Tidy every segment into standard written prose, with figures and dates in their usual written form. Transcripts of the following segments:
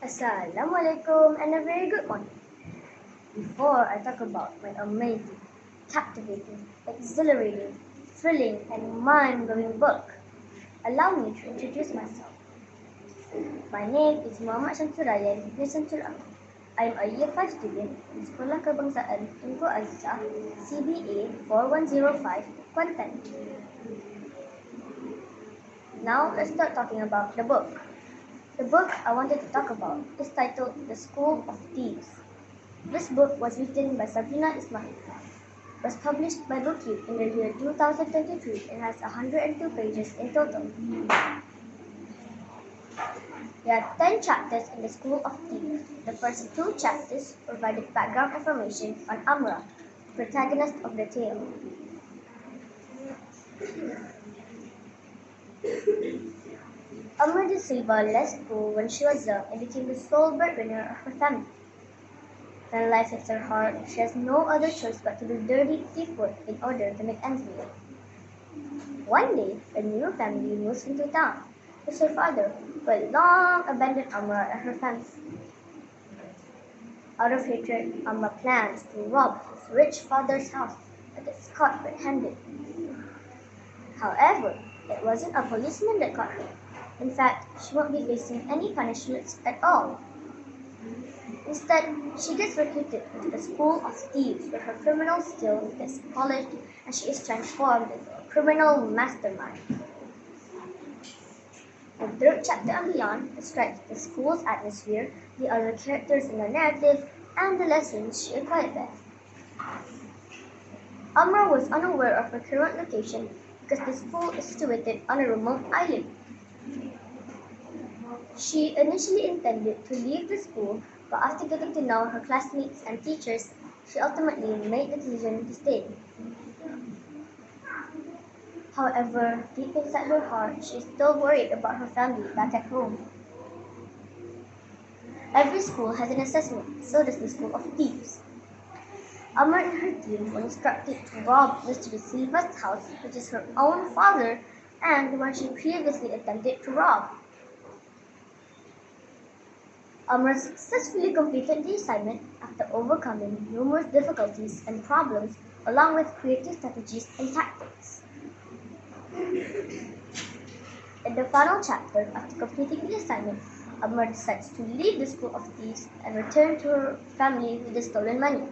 Assalamualaikum and a very good morning. Before I talk about my amazing, captivating, exhilarating, thrilling and mind-blowing book, allow me to introduce myself. My name is Muhammad RAYYAN bin Samsul. I am a Year 5 student in Sekolah Kebangsaan TUNKU AZIZAH CBA 4105 Kuantan. Now let's start talking about the book. The book I wanted to talk about is titled The School of Thieves. This book was written by Sabrina Ismail, was published by Buku in the year 2023 and has 102 pages in total. There are 10 chapters in The School of Thieves. The first 2 chapters provided background information on Amra, the protagonist of the tale. Amra de Silva left school when she was young and became the sole breadwinner of her family. When life hits her hard, she has no other choice but to do dirty thief work in order to make ends meet. One day, a new family moves into town. It's her father, who had long abandoned Amra and her family. Out of hatred, Amra plans to rob his rich father's house but gets caught red-handed. However, it wasn't a policeman that caught her. In fact, she won't be facing any punishments at all. Instead, she gets recruited into the School of Thieves where her criminal skills gets polished and she is transformed into a criminal mastermind. The third chapter and beyond describes the school's atmosphere, the other characters in the narrative, and the lessons she acquired there. Amra was unaware of her current location because the school is situated on a remote island. She initially intended to leave the school, but after getting to know her classmates and teachers, she ultimately made the decision to stay. However, deep inside her heart, she is still worried about her family back at home. Every school has an assessment, so does the School of Thieves. Amra and her team were instructed to rob Mr. De Silva's house, which is her own father and the one she previously attempted to rob. Amra successfully completed the assignment after overcoming numerous difficulties and problems along with creative strategies and tactics. In the final chapter, after completing the assignment, Amra decides to leave the School of Thieves and return to her family with the stolen money.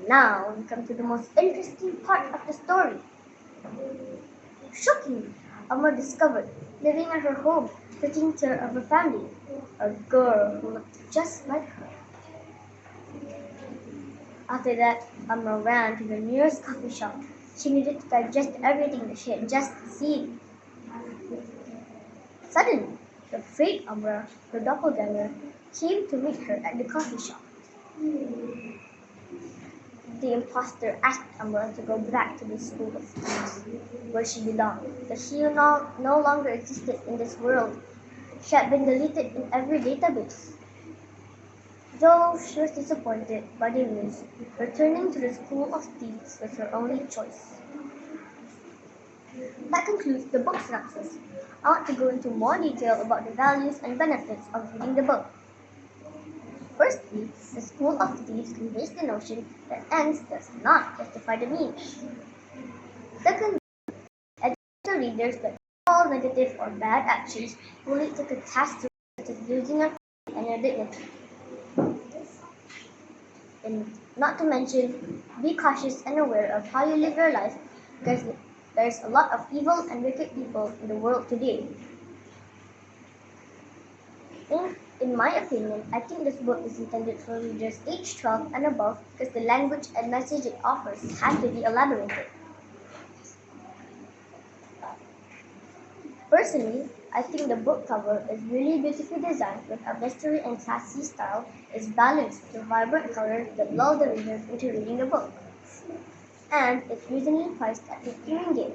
Now we come to the most interesting part of the story. Shockingly, Amra discovered, living at her home, taking care of her family, a girl who looked just like her. After that, Amra ran to the nearest coffee shop. She needed to digest everything that she had just seen. Suddenly, the fake Amra, her doppelganger, came to meet her at the coffee shop. The imposter asked Amra to go back to the School of Thieves, where she belonged, that she no longer existed in this world. She had been deleted in every database. Though she was disappointed by the news, returning to the School of Thieves was her only choice. That concludes the book synopsis. I want to go into more detail about the values and benefits of reading the book. Firstly, the School of Thieves conveys the notion that ends does not justify the means. Secondly, educate readers that all negative or bad actions will lead to catastrophes such as losing your family and your dignity. And not to mention, be cautious and aware of how you live your life because there's a lot of evil and wicked people in the world today. In my opinion, I think this book is intended for readers age 12 and above because the language and message it offers has to be elaborated. Personally, I think the book cover is really beautifully designed with a mystery and classy style is balanced with vibrant colors that lull the reader into reading the book. And it's reasonably priced at 15 ringgit.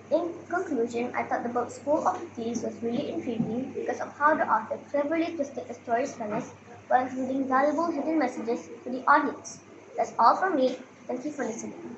In conclusion, I thought the book School of Thieves was really intriguing because of how the author cleverly twisted the story's premise while including valuable hidden messages to the audience. That's all from me. Thank you for listening.